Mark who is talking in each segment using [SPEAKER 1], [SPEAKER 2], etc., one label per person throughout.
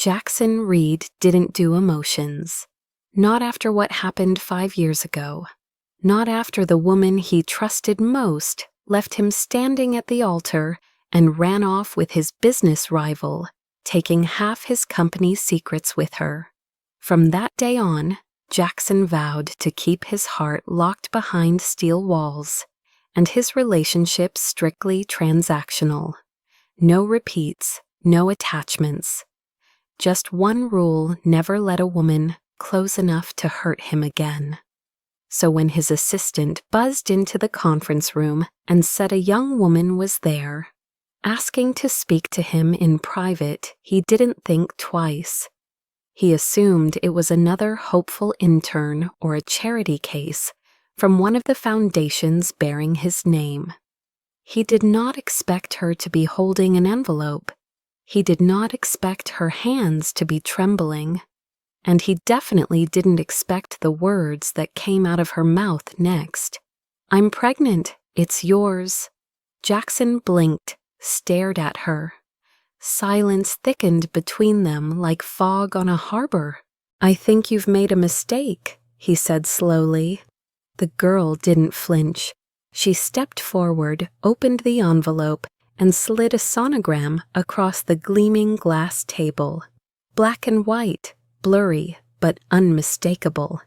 [SPEAKER 1] Jackson Reed didn't do emotions. Not after what happened 5 years ago. Not after the woman he trusted most left him standing at the altar and ran off with his business rival, taking half his company's secrets with her. From that day on, Jackson vowed to keep his heart locked behind steel walls and his relationship strictly transactional. No repeats, no attachments. Just one rule: never let a woman close enough to hurt him again. So when his assistant buzzed into the conference room and said a young woman was there, asking to speak to him in private, he didn't think twice. He assumed it was another hopeful intern or a charity case from one of the foundations bearing his name. He did not expect her to be holding an envelope. He did not expect her hands to be trembling. And he definitely didn't expect the words that came out of her mouth next. "I'm pregnant. It's yours." Jackson blinked, stared at her. Silence thickened between them like fog on a harbor. "I think you've made a mistake," he said slowly. The girl didn't flinch. She stepped forward, opened the envelope, and slid a sonogram across the gleaming glass table. Black and white, blurry, but unmistakable.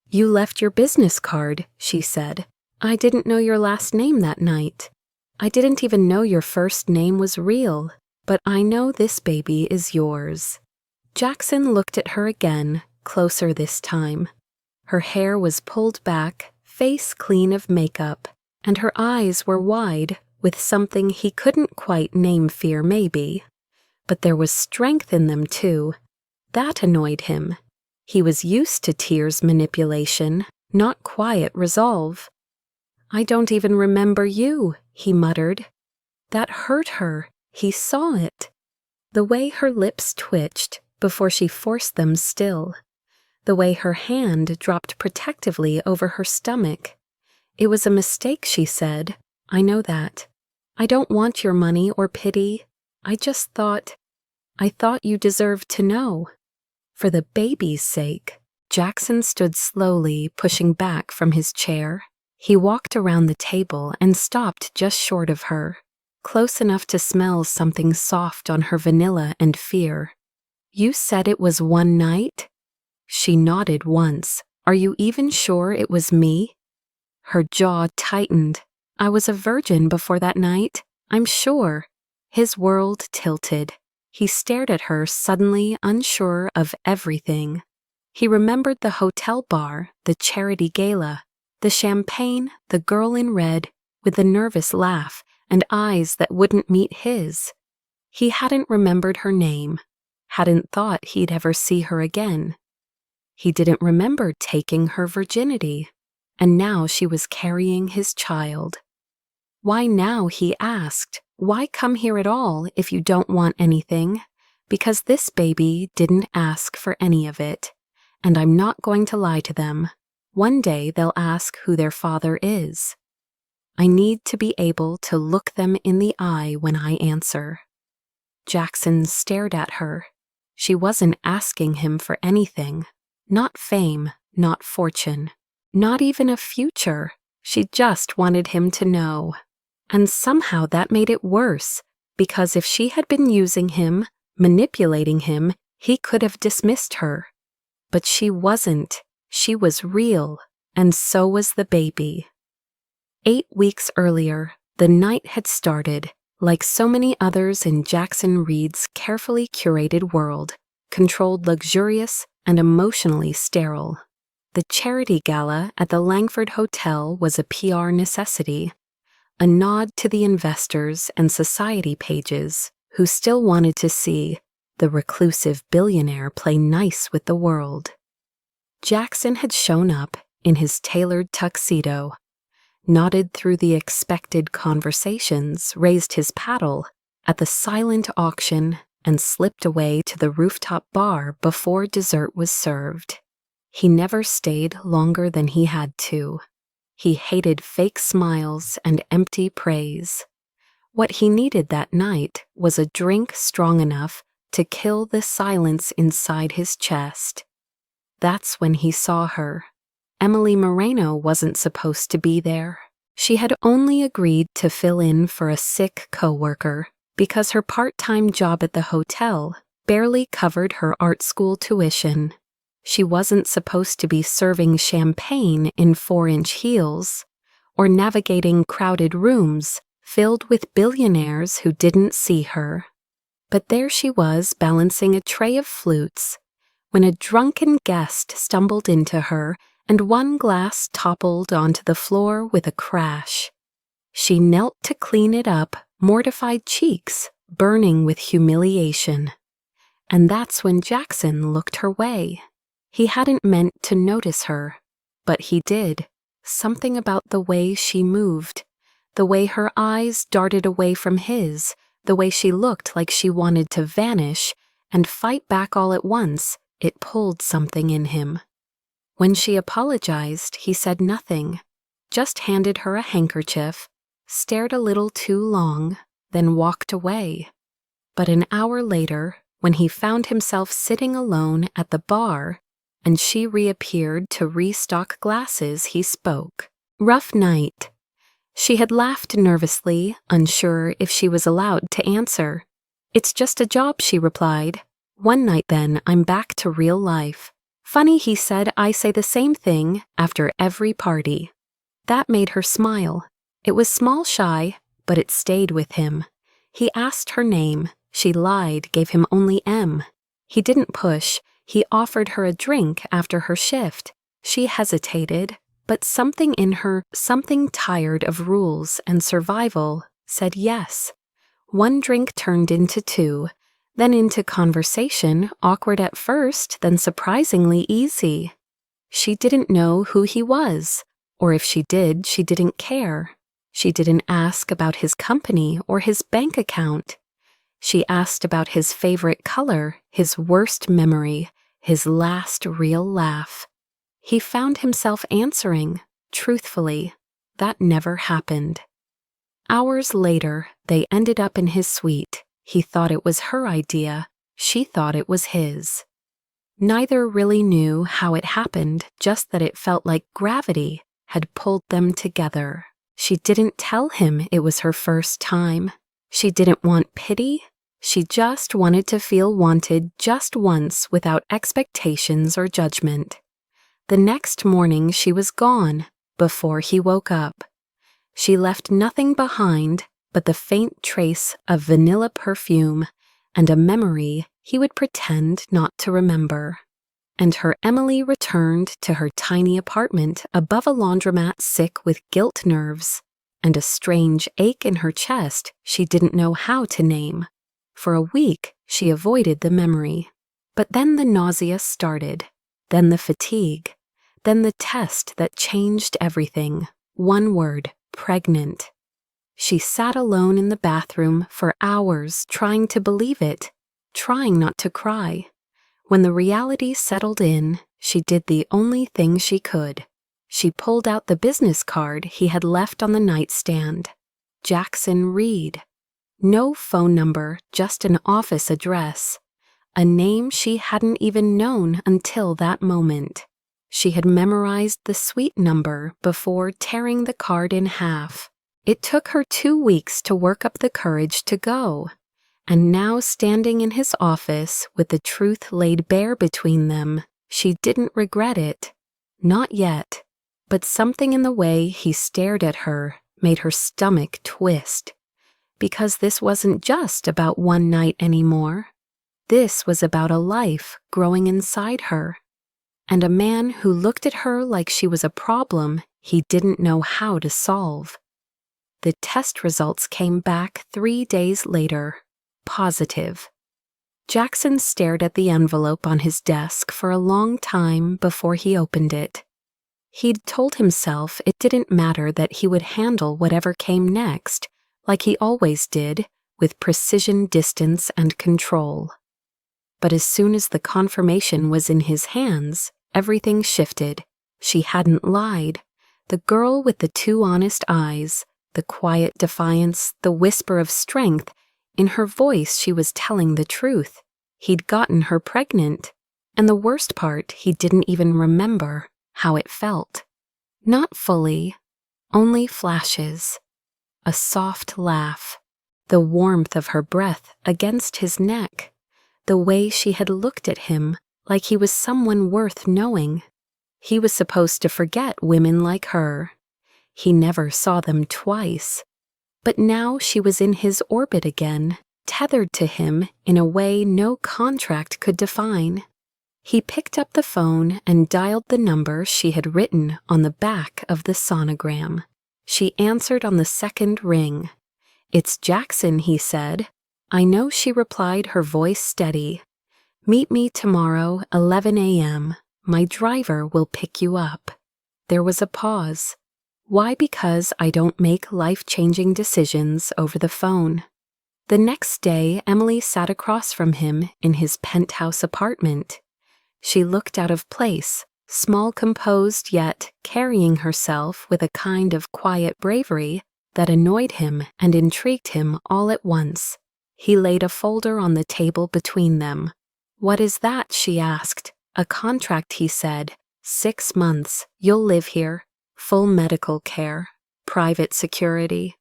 [SPEAKER 1] "You left your business card," she said. "I didn't know your last name that night. I didn't even know your first name was real, but I know this baby is yours." Jackson looked at her again, closer this time. Her hair was pulled back, face clean of makeup, and her eyes were wide with something he couldn't quite name fear maybe. But there was strength in them too. That annoyed him. He was used to tears manipulation, not quiet resolve. "I don't even remember you," he muttered. That hurt her. He saw it. The way her lips twitched before she forced them still. The way her hand dropped protectively over her stomach. "It was a mistake," she said. "I know that. I don't want your money or pity. I thought you deserved to know." For the baby's sake, Jackson stood slowly, pushing back from his chair. He walked around the table and stopped just short of her, close enough to smell something soft on her vanilla and fear. "You said it was one night?" She nodded once. "Are you even sure it was me?" Her jaw tightened. "I was a virgin before that night, I'm sure." His world tilted. He stared at her, suddenly unsure of everything. He remembered the hotel bar, the charity gala, the champagne, the girl in red, with the nervous laugh and eyes that wouldn't meet his. He hadn't remembered her name, hadn't thought he'd ever see her again. He didn't remember taking her virginity, and now she was carrying his child. Why now, he asked. Why come here at all if you don't want anything? Because this baby didn't ask for any of it, and I'm not going to lie to them. One day they'll ask who their father is. I need to be able to look them in the eye when I answer. Jackson stared at her. She wasn't asking him for anything. Not fame, not fortune, not even a future. She just wanted him to know. And somehow that made it worse, because if she had been using him, manipulating him, he could have dismissed her. But she wasn't. She was real, and so was the baby. 8 weeks earlier, the night had started, like so many others in Jackson Reed's carefully curated world, controlled, luxurious, and emotionally sterile. The charity gala at the Langford Hotel was a PR necessity, a nod to the investors and society pages who still wanted to see the reclusive billionaire play nice with the world. Jackson had shown up in his tailored tuxedo, nodded through the expected conversations, raised his paddle at the silent auction, and slipped away to the rooftop bar before dessert was served. He never stayed longer than he had to. He hated fake smiles and empty praise. What he needed that night was a drink strong enough to kill the silence inside his chest. That's when he saw her. Emily Moreno wasn't supposed to be there. She had only agreed to fill in for a sick coworker because her part-time job at the hotel barely covered her art school tuition. She wasn't supposed to be serving champagne in 4-inch heels or navigating crowded rooms filled with billionaires who didn't see her. But there she was balancing a tray of flutes when a drunken guest stumbled into her and one glass toppled onto the floor with a crash. She knelt to clean it up, mortified cheeks burning with humiliation. And that's when Jackson looked her way. He hadn't meant to notice her, but he did. Something about the way she moved, the way her eyes darted away from his, the way she looked like she wanted to vanish and fight back all at once, it pulled something in him. When she apologized, he said nothing, just handed her a handkerchief, stared a little too long, then walked away. But an hour later, when he found himself sitting alone at the bar and she reappeared to restock glasses, he spoke. Rough night. She had laughed nervously, unsure if she was allowed to answer. It's just a job, she replied. One night then, I'm back to real life. Funny, he said, I say the same thing after every party. That made her smile. It was small shy, but it stayed with him. He asked her name. She lied, gave him only M. He didn't push. He offered her a drink after her shift. She hesitated, but something in her, something tired of rules and survival, said yes. One drink turned into 2, then into conversation, awkward at first, then surprisingly easy. She didn't know who he was, or if she did, she didn't care. She didn't ask about his company or his bank account. She asked about his favorite color, his worst memory, his last real laugh. He found himself answering, truthfully, that never happened. Hours later, they ended up in his suite. He thought it was her idea. She thought it was his. Neither really knew how it happened, just that it felt like gravity had pulled them together. She didn't tell him it was her first time. She didn't want pity. She just wanted to feel wanted just once without expectations or judgment. The next morning she was gone before he woke up. She left nothing behind but the faint trace of vanilla perfume and a memory he would pretend not to remember. And her Emily returned to her tiny apartment above a laundromat, sick with guilt nerves and a strange ache in her chest she didn't know how to name. For a week, she avoided the memory. But then the nausea started, then the fatigue, then the test that changed everything. One word, pregnant. She sat alone in the bathroom for hours trying to believe it, trying not to cry. When the reality settled in, she did the only thing she could. She pulled out the business card he had left on the nightstand. Jackson Reed. No phone number, just an office address. A name she hadn't even known until that moment. She had memorized the suite number before tearing the card in half. It took her 2 weeks to work up the courage to go. And now, standing in his office with the truth laid bare between them, she didn't regret it. Not yet. But something in the way he stared at her made her stomach twist. Because this wasn't just about one night anymore. This was about a life growing inside her. And a man who looked at her like she was a problem he didn't know how to solve. The test results came back 3 days later. Positive. Jackson stared at the envelope on his desk for a long time before he opened it. He'd told himself it didn't matter, that he would handle whatever came next, like he always did, with precision, distance, and control. But as soon as the confirmation was in his hands, everything shifted. She hadn't lied. The girl with the 2 honest eyes, the quiet defiance, the whisper of strength, in her voice she was telling the truth. He'd gotten her pregnant, and the worst part, he didn't even remember how it felt. Not fully, only flashes. A soft laugh, the warmth of her breath against his neck, the way she had looked at him like he was someone worth knowing. He was supposed to forget women like her. He never saw them twice. But now she was in his orbit again, tethered to him in a way no contract could define. He picked up the phone and dialed the number she had written on the back of the sonogram. She answered on the second ring. "It's Jackson," he said. "I know," she replied, her voice steady. "Meet me tomorrow, 11 a.m. My driver will pick you up." There was a pause. "Why? Because I don't make life-changing decisions over the phone." The next day, Emily sat across from him in his penthouse apartment. She looked out of place, small, composed, yet carrying herself with a kind of quiet bravery that annoyed him and intrigued him all at once. He laid a folder on the table between them. "What is that?" she asked. "A contract," he said. 6 months. You'll live here. Full medical care. Private security.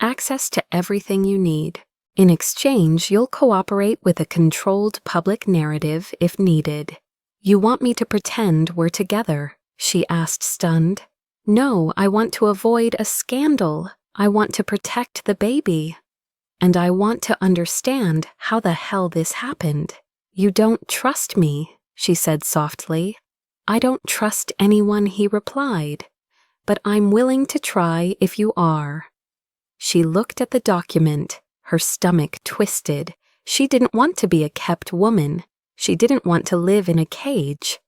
[SPEAKER 1] Access to everything you need. In exchange, you'll cooperate with a controlled public narrative if needed." "You want me to pretend we're together?" she asked, stunned. "No, I want to avoid a scandal. I want to protect the baby. And I want to understand how the hell this happened." "You don't trust me," she said softly. "I don't trust anyone," he replied. "But I'm willing to try if you are." She looked at the document, her stomach twisted. She didn't want to be a kept woman. She didn't want to live in a cage.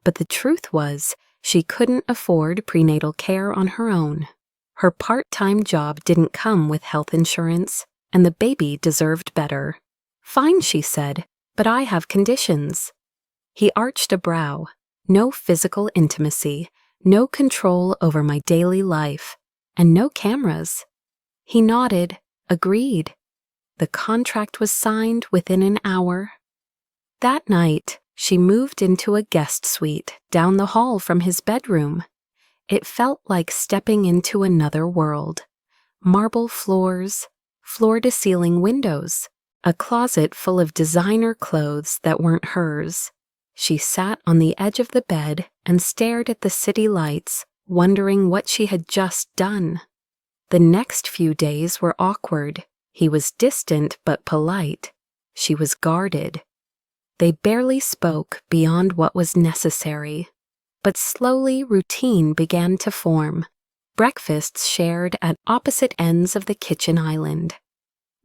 [SPEAKER 1] But the truth was, she couldn't afford prenatal care on her own. Her part-time job didn't come with health insurance, and the baby deserved better. "Fine," she said, "but I have conditions." He arched a brow. "No physical intimacy, no control over my daily life, and no cameras." He nodded, agreed. The contract was signed within an hour. That night, she moved into a guest suite down the hall from his bedroom. It felt like stepping into another world. Marble floors, floor-to-ceiling windows, a closet full of designer clothes that weren't hers. She sat on the edge of the bed and stared at the city lights, wondering what she had just done. The next few days were awkward. He was distant but polite. She was guarded. They barely spoke beyond what was necessary. But slowly routine began to form. Breakfasts shared at opposite ends of the kitchen island.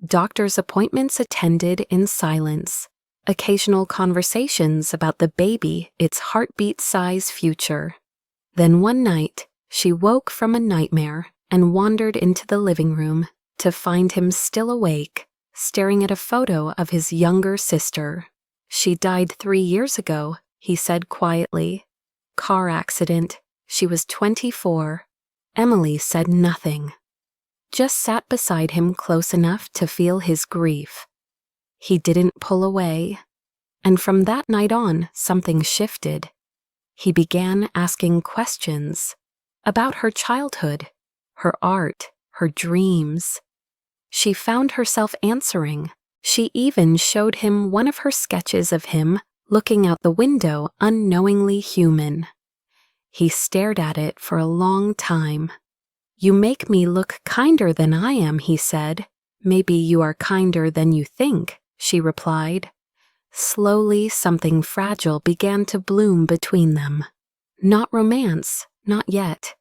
[SPEAKER 1] Doctor's appointments attended in silence. Occasional conversations about the baby, its heartbeat-size future. Then one night, she woke from a nightmare and wandered into the living room to find him still awake, staring at a photo of his younger sister. "She died 3 years ago," he said quietly. "Car accident. She was 24. Emily said nothing. Just sat beside him close enough to feel his grief. He didn't pull away. And from that night on, something shifted. He began asking questions about her childhood, her art, her dreams. She found herself answering. She even showed him one of her sketches of him looking out the window, unknowingly human. He stared at it for a long time. "You make me look kinder than I am," he said. "Maybe you are kinder than you think," she replied. Slowly, something fragile began to bloom between them. Not romance, not yet,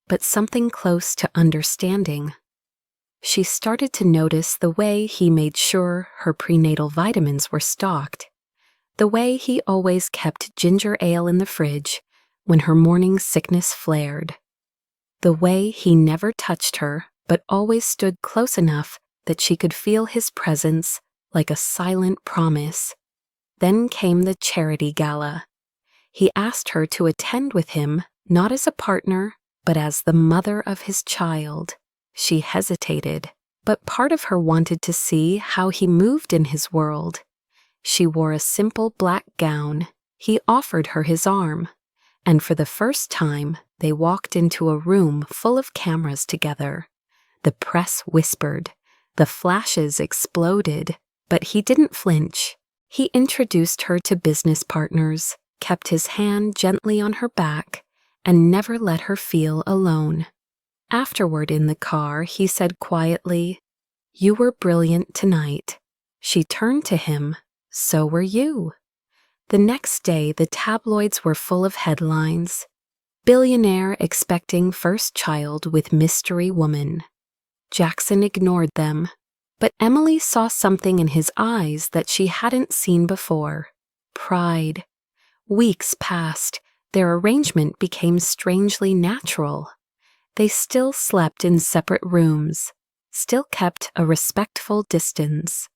[SPEAKER 1] but something close to understanding. She started to notice the way he made sure her prenatal vitamins were stocked, the way he always kept ginger ale in the fridge when her morning sickness flared, the way he never touched her but always stood close enough that she could feel his presence like a silent promise. Then came the charity gala. He asked her to attend with him, not as a partner, but as the mother of his child. She hesitated, but part of her wanted to see how he moved in his world. She wore a simple black gown. He offered her his arm, and for the first time, they walked into a room full of cameras together. The press whispered, the flashes exploded, but he didn't flinch. He introduced her to business partners, kept his hand gently on her back, and never let her feel alone. Afterward in the car, he said quietly, "You were brilliant tonight." She turned to him, "So were you." The next day, the tabloids were full of headlines. Billionaire expecting first child with mystery woman. Jackson ignored them, but Emily saw something in his eyes that she hadn't seen before. Pride. Weeks passed. Their arrangement became strangely natural. They still slept in separate rooms, still kept a respectful distance,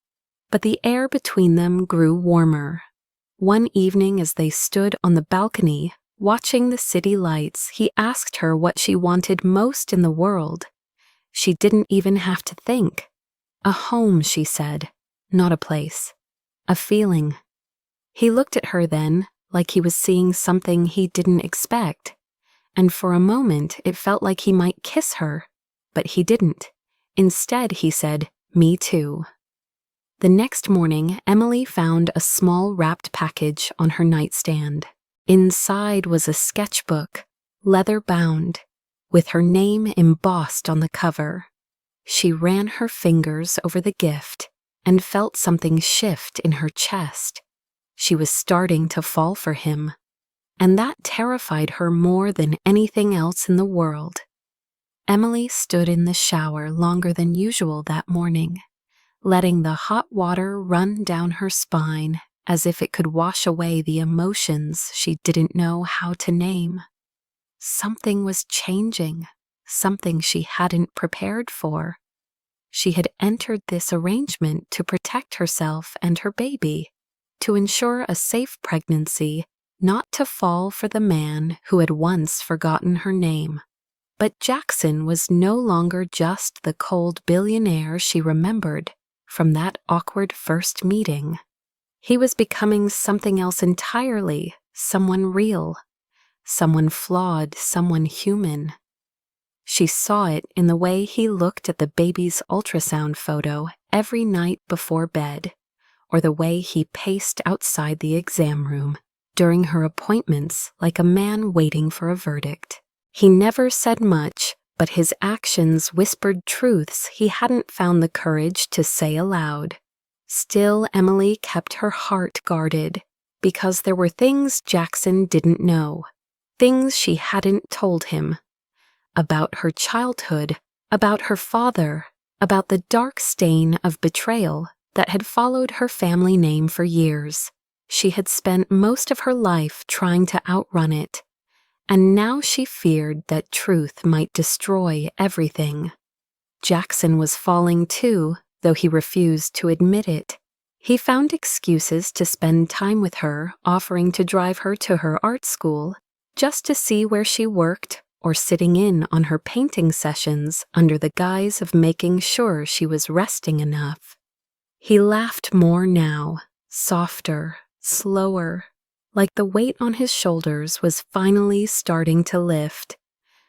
[SPEAKER 1] but the air between them grew warmer. One evening as they stood on the balcony, watching the city lights, he asked her what she wanted most in the world. She didn't even have to think. "A home," she said, "not a place. A feeling." He looked at her then, like he was seeing something he didn't expect, and for a moment it felt like he might kiss her, but he didn't. Instead, he said, "Me too." The next morning, Emily found a small wrapped package on her nightstand. Inside was a sketchbook, leather-bound, with her name embossed on the cover. She ran her fingers over the gift and felt something shift in her chest. She was starting to fall for him, and that terrified her more than anything else in the world. Emily stood in the shower longer than usual that morning, letting the hot water run down her spine as if it could wash away the emotions she didn't know how to name. Something was changing, something she hadn't prepared for. She had entered this arrangement to protect herself and her baby, to ensure a safe pregnancy, not to fall for the man who had once forgotten her name. But Jackson was no longer just the cold billionaire she remembered from that awkward first meeting. He was becoming something else entirely, someone real, someone flawed, someone human. She saw it in the way he looked at the baby's ultrasound photo every night before bed, or the way he paced outside the exam room during her appointments like a man waiting for a verdict. He never said much, but his actions whispered truths he hadn't found the courage to say aloud. Still, Emily kept her heart guarded, because there were things Jackson didn't know, things she hadn't told him. About her childhood, about her father, about the dark stain of betrayal that had followed her family name for years. She had spent most of her life trying to outrun it, and now she feared that truth might destroy everything. Jackson was falling too, though he refused to admit it. He found excuses to spend time with her, offering to drive her to her art school, just to see where she worked, or sitting in on her painting sessions under the guise of making sure she was resting enough. He laughed more now, softer, slower, like the weight on his shoulders was finally starting to lift.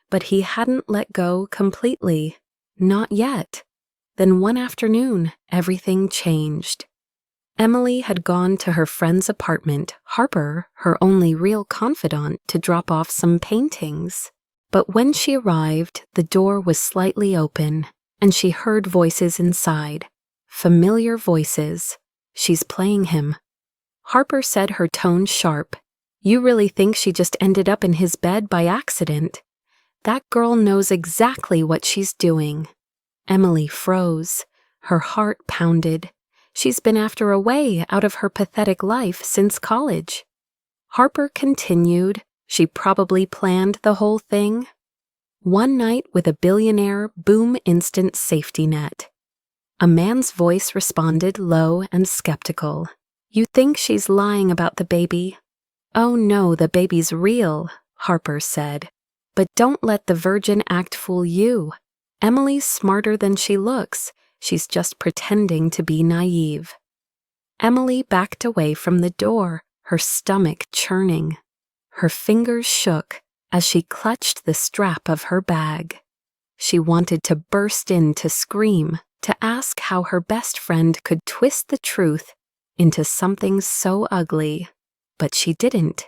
[SPEAKER 1] But he hadn't let go completely. Not yet. Then one afternoon, everything changed. Emily had gone to her friend's apartment, Harper, her only real confidant, to drop off some paintings. But when she arrived, the door was slightly open, and she heard voices inside. Familiar voices. "She's playing him." Harper said, her tone sharp. "You really think she just ended up in his bed by accident? That girl knows exactly what she's doing." Emily froze. Her heart pounded. She's been after a way out of her pathetic life since college. Harper continued. She probably planned the whole thing. One night with a billionaire, boom instant safety net. A man's voice responded low and skeptical. "You think she's lying about the baby?" "Oh no, the baby's real," Harper said. "But don't let the virgin act fool you. Emily's smarter than she looks. She's just pretending to be naive." Emily backed away from the door, her stomach churning. Her fingers shook as she clutched the strap of her bag. She wanted to burst in to scream, to ask how her best friend could twist the truth into something so ugly, but she didn't.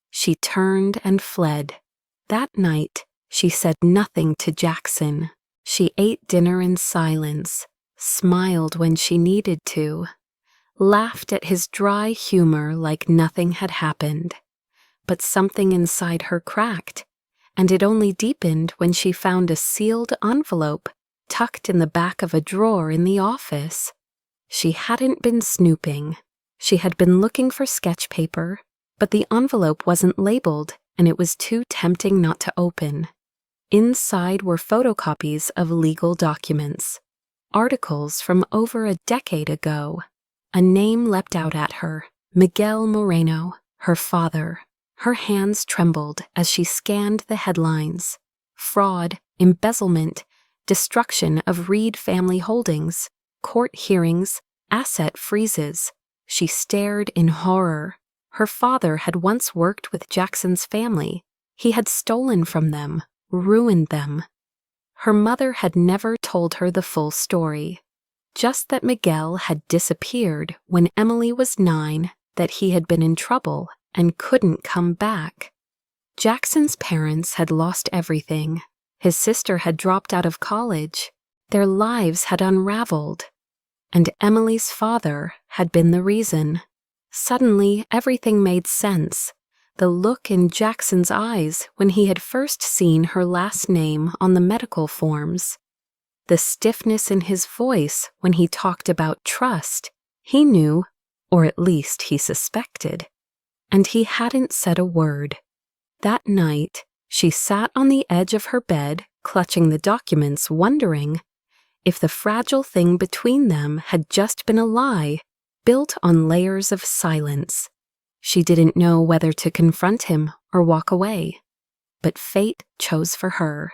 [SPEAKER 1] She turned and fled. That night, she said nothing to Jackson. She ate dinner in silence, smiled when she needed to, laughed at his dry humor like nothing had happened. But something inside her cracked, and it only deepened when she found a sealed envelope tucked in the back of a drawer in the office. She hadn't been snooping. She had been looking for sketch paper, but the envelope wasn't labeled and it was too tempting not to open. Inside were photocopies of legal documents, articles from over a decade ago. A name leapt out at her, Miguel Moreno, her father. Her hands trembled as she scanned the headlines. Fraud, embezzlement, destruction of Reed family holdings, court hearings, asset freezes. She stared in horror. Her father had once worked with Jackson's family. He had stolen from them, ruined them. Her mother had never told her the full story. Just that Miguel had disappeared when Emily was 9, that he had been in trouble and couldn't come back. Jackson's parents had lost everything. His sister had dropped out of college. Their lives had unraveled. And Emily's father had been the reason. Suddenly, everything made sense. The look in Jackson's eyes when he had first seen her last name on the medical forms. The stiffness in his voice when he talked about trust. He knew, or at least he suspected. And he hadn't said a word. That night, she sat on the edge of her bed, clutching the documents, wondering if the fragile thing between them had just been a lie, built on layers of silence. She didn't know whether to confront him or walk away, but fate chose for her.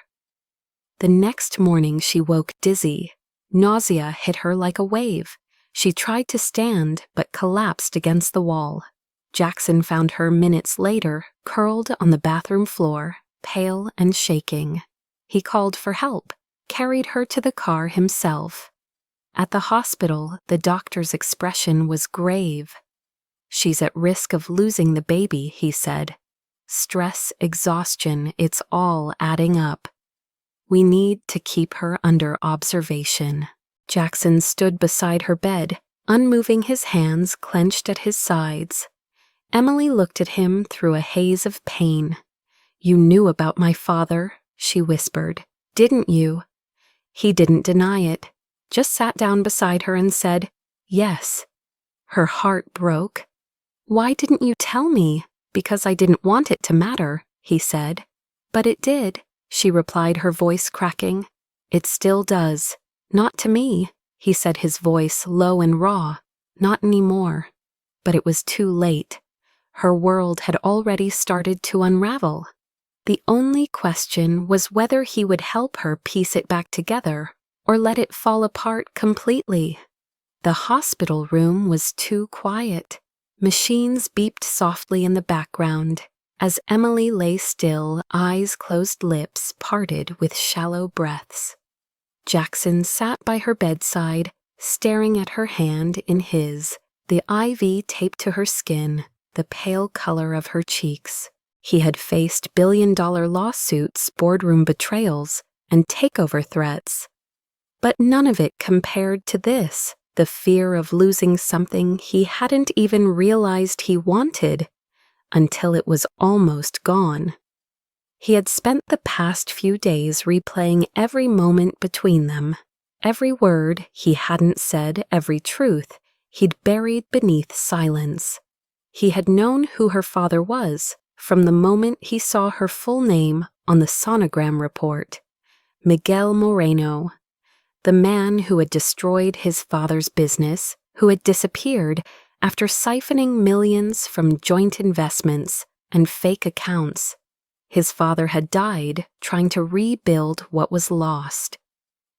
[SPEAKER 1] The next morning she woke dizzy. Nausea hit her like a wave. She tried to stand, but collapsed against the wall. Jackson found her minutes later, curled on the bathroom floor, pale and shaking. He called for help, carried her to the car himself. At the hospital, the doctor's expression was grave. "She's at risk of losing the baby," he said. "Stress, exhaustion, it's all adding up. We need to keep her under observation." Jackson stood beside her bed, unmoving, his hands clenched at his sides. Emily looked at him through a haze of pain. "You knew about my father," she whispered, "didn't you?" He didn't deny it, just sat down beside her and said, "Yes." Her heart broke. "Why didn't you tell me?" "Because I didn't want it to matter," he said. "But it did," she replied, her voice cracking. "It still does. Not to me," he said, his voice low and raw. "Not anymore." But it was too late. Her world had already started to unravel. The only question was whether he would help her piece it back together or let it fall apart completely. The hospital room was too quiet. Machines beeped softly in the background as Emily lay still, eyes closed, lips parted with shallow breaths. Jackson sat by her bedside, staring at her hand in his, the IV taped to her skin, the pale color of her cheeks. He had faced billion-dollar lawsuits, boardroom betrayals, and takeover threats. But none of it compared to this, the fear of losing something he hadn't even realized he wanted until it was almost gone. He had spent the past few days replaying every moment between them, every word he hadn't said, every truth he'd buried beneath silence. He had known who her father was from the moment he saw her full name on the sonogram report. Miguel Moreno, the man who had destroyed his father's business, who had disappeared after siphoning millions from joint investments and fake accounts. His father had died trying to rebuild what was lost.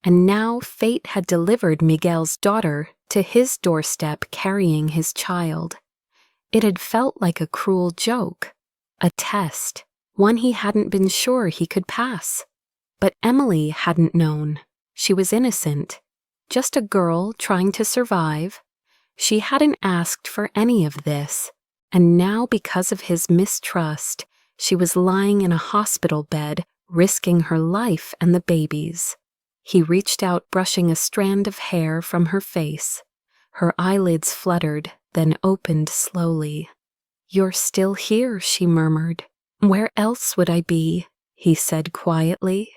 [SPEAKER 1] And now fate had delivered Miguel's daughter to his doorstep carrying his child. It had felt like a cruel joke, a test, one he hadn't been sure he could pass. But Emily hadn't known. She was innocent, just a girl trying to survive. She hadn't asked for any of this, and now because of his mistrust, she was lying in a hospital bed, risking her life and the baby's. He reached out, brushing a strand of hair from her face. Her eyelids fluttered, then opened slowly. "You're still here," she murmured. "Where else would I be?" he said quietly.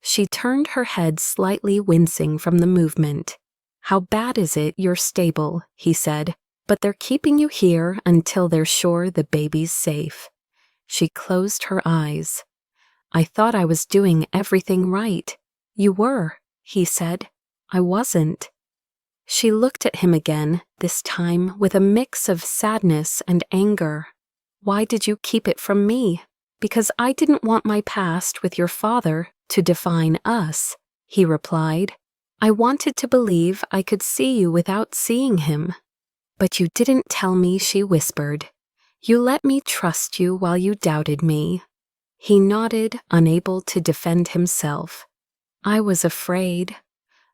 [SPEAKER 1] She turned her head slightly, wincing from the movement. "How bad is it you're stable?" he said. "But they're keeping you here until they're sure the baby's safe." She closed her eyes. "I thought I was doing everything right." "You were," he said. "I wasn't." She looked at him again, this time with a mix of sadness and anger. "Why did you keep it from me?" "Because I didn't want my past with your father to define us," he replied. "I wanted to believe I could see you without seeing him." "But you didn't tell me," she whispered. "You let me trust you while you doubted me." He nodded, unable to defend himself. "I was afraid."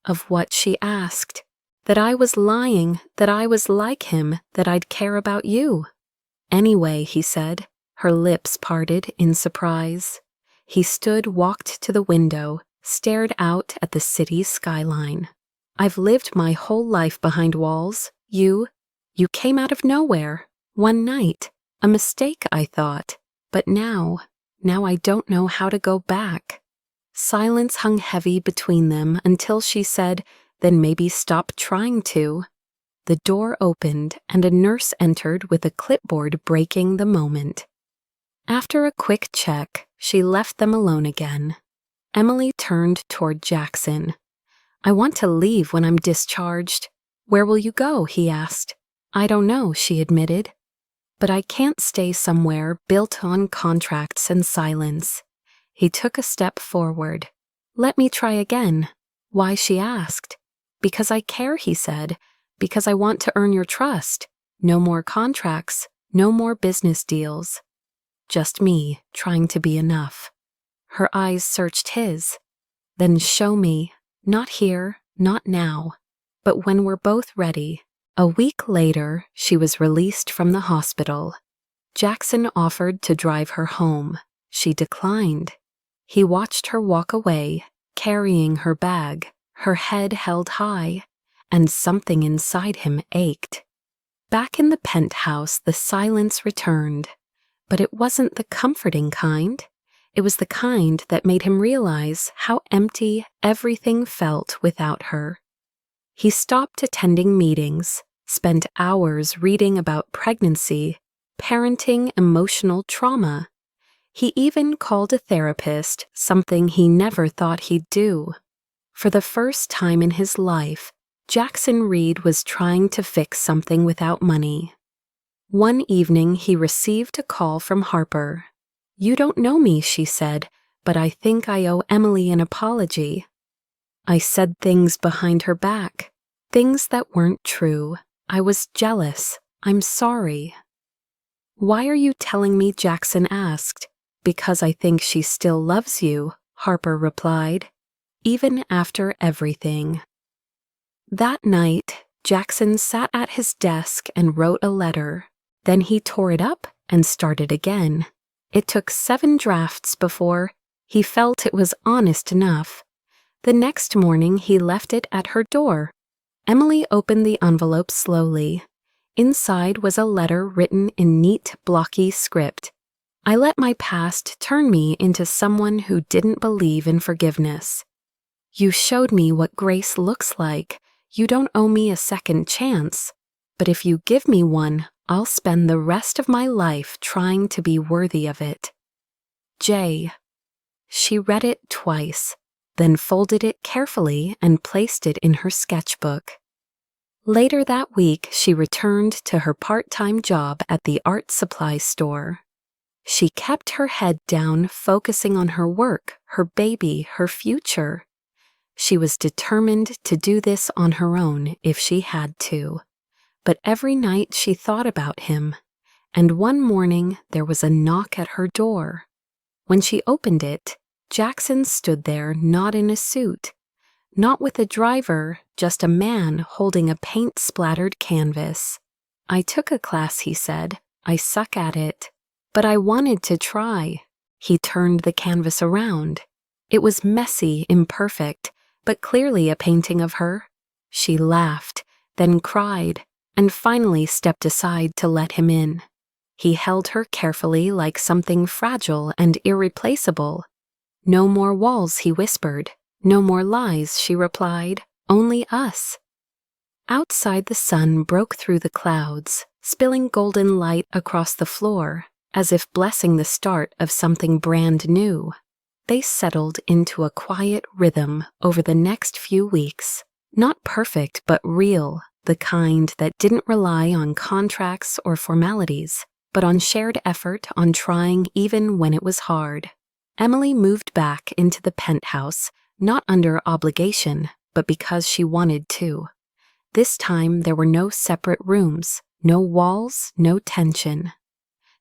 [SPEAKER 1] Of what, she asked. "That I was lying, that I was like him, that I'd care about you." "Anyway," he said. Her lips parted in surprise. He stood, walked to the window, stared out at the city skyline. "I've lived my whole life behind walls. You came out of nowhere. One night. A mistake, I thought. But now I don't know how to go back." Silence hung heavy between them until she said, "Then maybe stop trying to." The door opened and a nurse entered with a clipboard, breaking the moment. After a quick check, she left them alone again. Emily turned toward Jackson. "I want to leave when I'm discharged." "Where will you go?" he asked. "I don't know," she admitted. "But I can't stay somewhere built on contracts and silence." He took a step forward. "Let me try again." "Why?" she asked. "Because I care," he said. "Because I want to earn your trust. No more contracts, no more business deals. Just me, trying to be enough." Her eyes searched his. "Then show me. Not here, not now. But when we're both ready." A week later, she was released from the hospital. Jackson offered to drive her home. She declined. He watched her walk away, carrying her bag, her head held high, and something inside him ached. Back in the penthouse, the silence returned. But it wasn't the comforting kind. It was the kind that made him realize how empty everything felt without her. He stopped attending meetings, spent hours reading about pregnancy, parenting, emotional trauma. He even called a therapist, something he never thought he'd do. For the first time in his life, Jackson Reed was trying to fix something without money. One evening, he received a call from Harper. "You don't know me," she said, "but I think I owe Emily an apology. I said things behind her back, things that weren't true. I was jealous. I'm sorry." "Why are you telling me?" Jackson asked. "Because I think she still loves you," Harper replied, "even after everything." That night, Jackson sat at his desk and wrote a letter. Then he tore it up and started again. It took 7 drafts before he felt it was honest enough. The next morning, he left it at her door. Emily opened the envelope slowly. Inside was a letter written in neat, blocky script. "I let my past turn me into someone who didn't believe in forgiveness. You showed me what grace looks like. You don't owe me a second chance. But if you give me one, I'll spend the rest of my life trying to be worthy of it. Jay." She read it twice, then folded it carefully and placed it in her sketchbook. Later that week, she returned to her part-time job at the art supply store. She kept her head down, focusing on her work, her baby, her future. She was determined to do this on her own if she had to. But every night she thought about him, and one morning there was a knock at her door. When she opened it, Jackson stood there not in a suit, not with a driver, just a man holding a paint-splattered canvas. "I took a class," he said. "I suck at it. But I wanted to try." He turned the canvas around. It was messy, imperfect, but clearly a painting of her. She laughed, then cried, and finally stepped aside to let him in. He held her carefully like something fragile and irreplaceable. "No more walls," he whispered. "No more lies," she replied. "Only us." Outside, the sun broke through the clouds, spilling golden light across the floor, as if blessing the start of something brand new. They settled into a quiet rhythm over the next few weeks, not perfect but real, the kind that didn't rely on contracts or formalities, but on shared effort, on trying even when it was hard. Emily moved back into the penthouse, not under obligation, but because she wanted to. This time there were no separate rooms, no walls, no tension.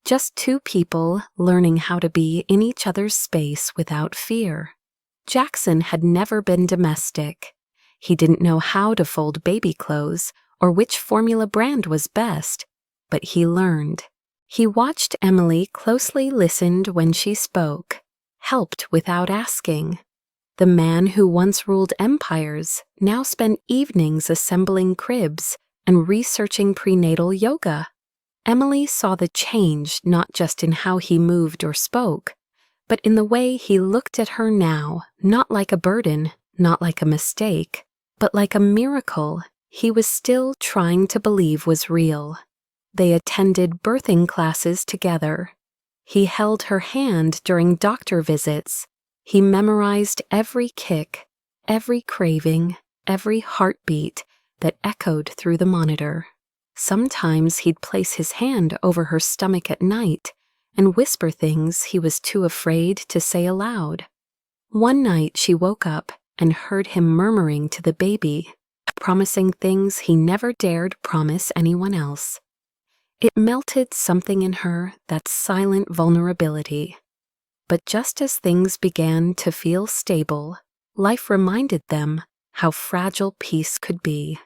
[SPEAKER 1] Just two people learning how to be in each other's space without fear. Jackson had never been domestic. He didn't know how to fold baby clothes or which formula brand was best, but he learned. He watched Emily closely, listened when she spoke, helped without asking. The man who once ruled empires now spent evenings assembling cribs and researching prenatal yoga. Emily saw the change not just in how he moved or spoke, but in the way he looked at her now, not like a burden, not like a mistake, but like a miracle he was still trying to believe was real. They attended birthing classes together. He held her hand during doctor visits. He memorized every kick, every craving, every heartbeat that echoed through the monitor. Sometimes he'd place his hand over her stomach at night and whisper things he was too afraid to say aloud. One night she woke up and heard him murmuring to the baby, promising things he never dared promise anyone else. It melted something in her, that silent vulnerability. But just as things began to feel stable, life reminded them how fragile peace could be.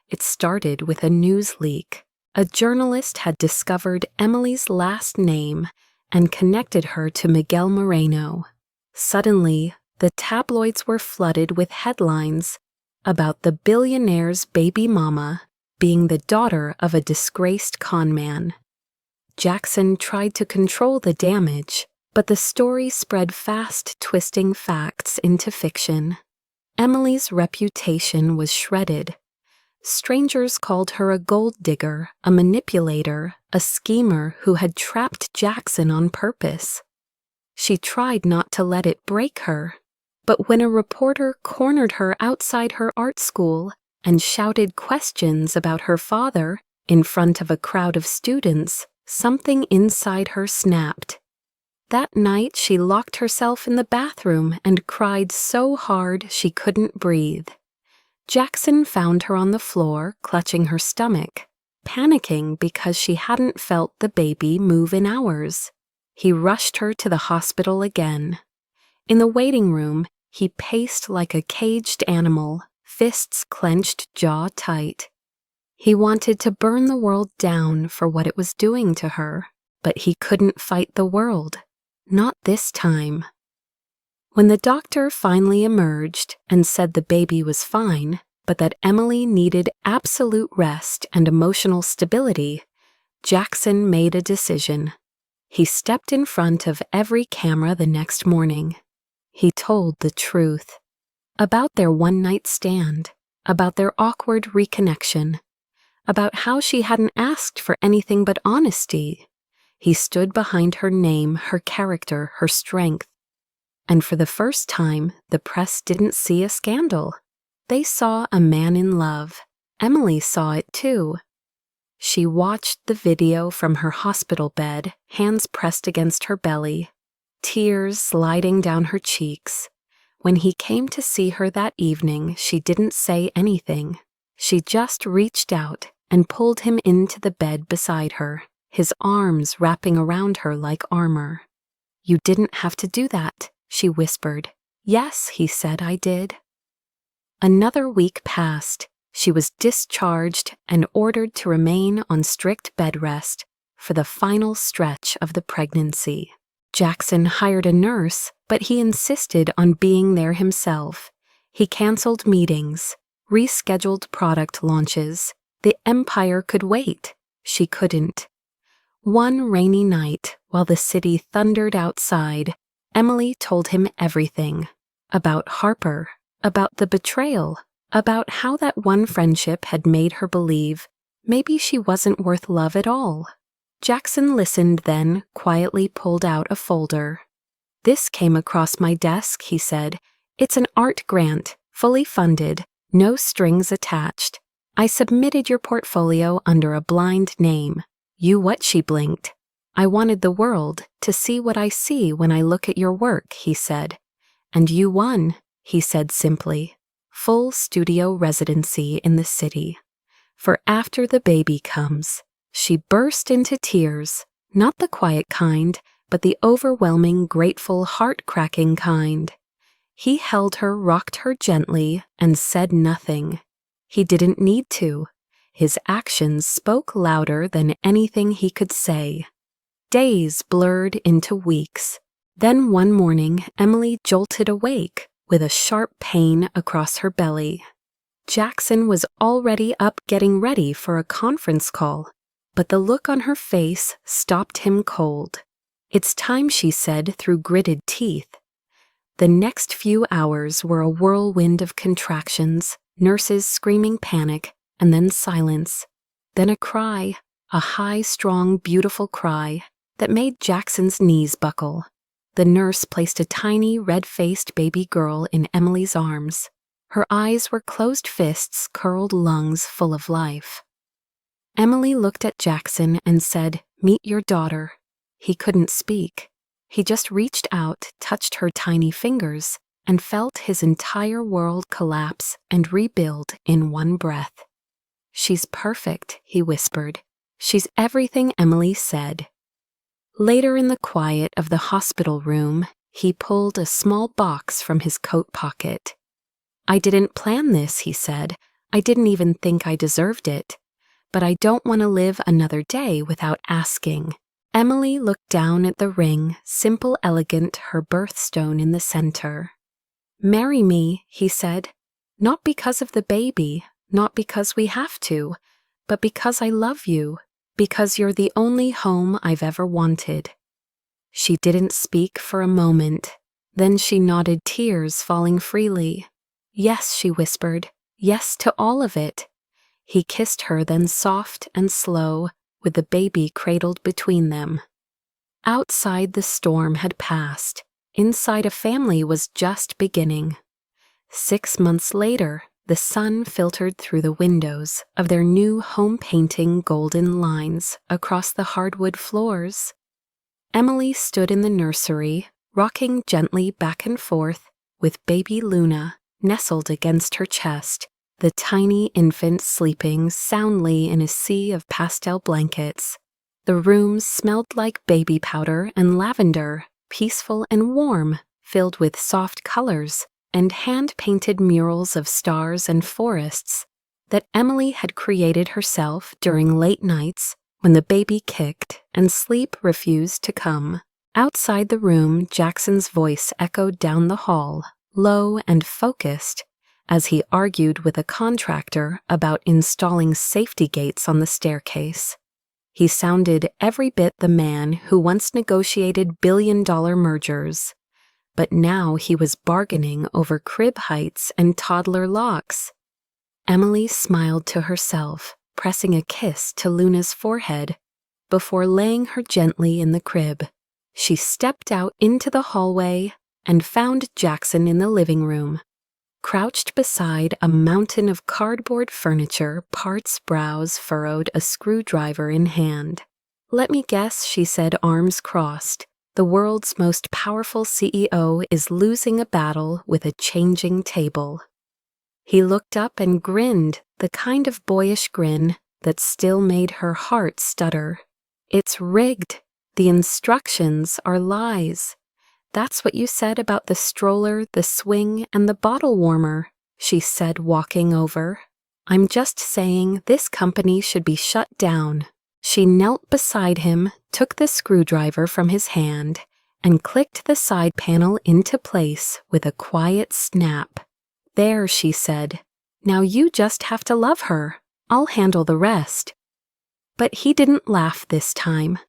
[SPEAKER 1] It started with a news leak. A journalist had discovered Emily's last name and connected her to Miguel Moreno. Suddenly, the tabloids were flooded with headlines about the billionaire's baby mama being the daughter of a disgraced conman. Jackson tried to control the damage, but the story spread fast, twisting facts into fiction. Emily's reputation was shredded. Strangers called her a gold digger, a manipulator, a schemer who had trapped Jackson on purpose. She tried not to let it break her, but when a reporter cornered her outside her art school and shouted questions about her father in front of a crowd of students, something inside her snapped. That night she locked herself in the bathroom and cried so hard she couldn't breathe. Jackson found her on the floor, clutching her stomach, panicking because she hadn't felt the baby move in hours. He rushed her to the hospital again. In the waiting room, he paced like a caged animal, fists clenched, jaw tight. He wanted to burn the world down for what it was doing to her, but he couldn't fight the world. Not this time. When the doctor finally emerged and said the baby was fine, but that Emily needed absolute rest and emotional stability, Jackson made a decision. He stepped in front of every camera the next morning. He told the truth. About their one-night stand, about their awkward reconnection, about how she hadn't asked for anything but honesty. He stood behind her name, her character, her strength. And for the first time, the press didn't see a scandal. They saw a man in love. Emily saw it too. She watched the video from her hospital bed, hands pressed against her belly, tears sliding down her cheeks. When he came to see her that evening, she didn't say anything. She just reached out and pulled him into the bed beside her, his arms wrapping around her like armor. "You didn't have to do that," she whispered. "Yes," he said, "I did." Another week passed. She was discharged and ordered to remain on strict bed rest for the final stretch of the pregnancy. Jackson hired a nurse, but he insisted on being there himself. He canceled meetings, rescheduled product launches. The empire could wait. She couldn't. One rainy night, while the city thundered outside, Emily told him everything. About Harper, about the betrayal, about how that one friendship had made her believe maybe she wasn't worth love at all. Jackson listened, then quietly pulled out a folder. "This came across my desk," he said. "It's an art grant, fully funded, no strings attached. I submitted your portfolio under a blind name." "You what?" She blinked. "I wanted the world to see what I see when I look at your work," he said. "And you won," he said simply. "Full studio residency in the city. For after the baby comes." She burst into tears, not the quiet kind, but the overwhelming, grateful, heart-cracking kind. He held her, rocked her gently, and said nothing. He didn't need to. His actions spoke louder than anything he could say. Days blurred into weeks. Then one morning, Emily jolted awake with a sharp pain across her belly. Jackson was already up getting ready for a conference call, but the look on her face stopped him cold. "It's time," she said through gritted teeth. The next few hours were a whirlwind of contractions, nurses screaming panic, and then silence. Then a cry, a high, strong, beautiful cry that made Jackson's knees buckle. The nurse placed a tiny, red-faced baby girl in Emily's arms. Her eyes were closed fists, curled lungs full of life. Emily looked at Jackson and said, "Meet your daughter." He couldn't speak. He just reached out, touched her tiny fingers, and felt his entire world collapse and rebuild in one breath. "She's perfect," he whispered. "She's everything Emily said." Later in the quiet of the hospital room, he pulled a small box from his coat pocket. "I didn't plan this," he said. "I didn't even think I deserved it. But I don't want to live another day without asking." Emily looked down at the ring, simple, elegant, her birthstone in the center. "Marry me," he said. "Not because of the baby, not because we have to, but because I love you, because you're the only home I've ever wanted." She didn't speak for a moment. Then she nodded, tears falling freely. "Yes," she whispered. "Yes to all of it." He kissed her, then soft and slow, with the baby cradled between them. Outside, the storm had passed. Inside, a family was just beginning. 6 months later, the sun filtered through the windows of their new home-painting golden lines across the hardwood floors. Emily stood in the nursery, rocking gently back and forth, with baby Luna nestled against her chest, the tiny infant sleeping soundly in a sea of pastel blankets. The room smelled like baby powder and lavender, peaceful and warm, filled with soft colors and hand-painted murals of stars and forests that Emily had created herself during late nights when the baby kicked and sleep refused to come. Outside the room, Jackson's voice echoed down the hall, low and focused, as he argued with a contractor about installing safety gates on the staircase. He sounded every bit the man who once negotiated billion-dollar mergers, but now he was bargaining over crib heights and toddler locks. Emily smiled to herself, pressing a kiss to Luna's forehead before laying her gently in the crib. She stepped out into the hallway and found Jackson in the living room, crouched beside a mountain of cardboard furniture, parts brows furrowed, a screwdriver in hand. "Let me guess," she said, arms crossed. The world's most powerful CEO is losing a battle with a changing table. He looked up and grinned, the kind of boyish grin that still made her heart stutter. It's rigged. The instructions are lies. That's what you said about the stroller, the swing, and the bottle warmer, she said, walking over. I'm just saying this company should be shut down. She knelt beside him, took the screwdriver from his hand, and clicked the side panel into place with a quiet snap. There, she said. Now you just have to love her. I'll handle the rest. But he didn't laugh this time.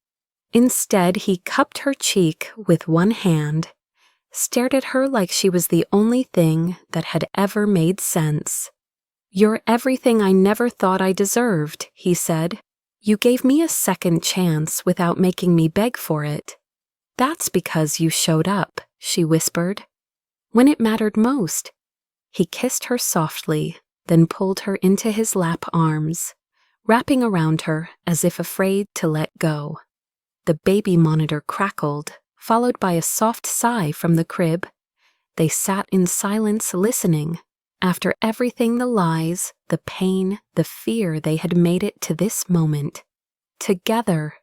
[SPEAKER 1] Instead, he cupped her cheek with one hand, stared at her like she was the only thing that had ever made sense. You're everything I never thought I deserved, he said. You gave me a second chance without making me beg for it. That's because you showed up, she whispered. When it mattered most. He kissed her softly, then pulled her into his lap arms, wrapping around her as if afraid to let go. The baby monitor crackled, followed by a soft sigh from the crib. They sat in silence listening. After everything, the lies, the pain, the fear, they had made it to this moment. Together.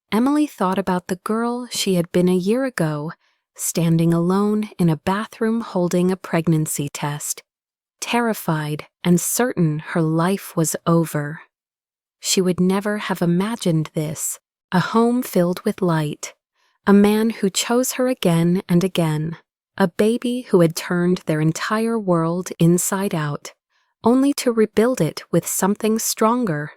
[SPEAKER 1] Emily thought about the girl she had been a year ago, standing alone in a bathroom holding a pregnancy test, terrified and certain her life was over. She would never have imagined this, a home filled with light, a man who chose her again and again, a baby who had turned their entire world inside out, only to rebuild it with something stronger.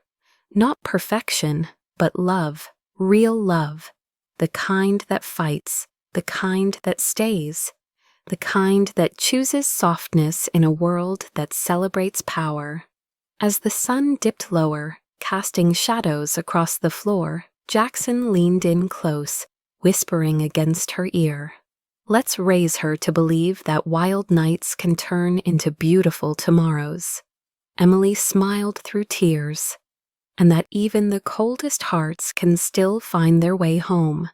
[SPEAKER 1] Not perfection, but love, real love, the kind that fights, the kind that stays, the kind that chooses softness in a world that celebrates power. As the sun dipped lower, casting shadows across the floor, Jackson leaned in close, whispering against her ear. Let's raise her to believe that wild nights can turn into beautiful tomorrows. Emily smiled through tears, and that even the coldest hearts can still find their way home.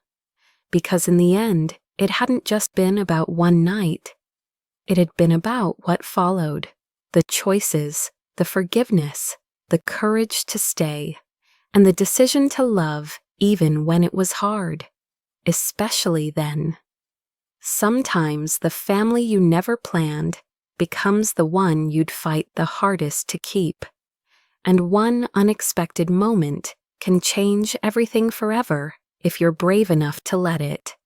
[SPEAKER 1] Because in the end, it hadn't just been about one night. It had been about what followed, the choices, the forgiveness, the courage to stay, and the decision to love even when it was hard, especially then. Sometimes the family you never planned becomes the one you'd fight the hardest to keep, and one unexpected moment can change everything forever if you're brave enough to let it.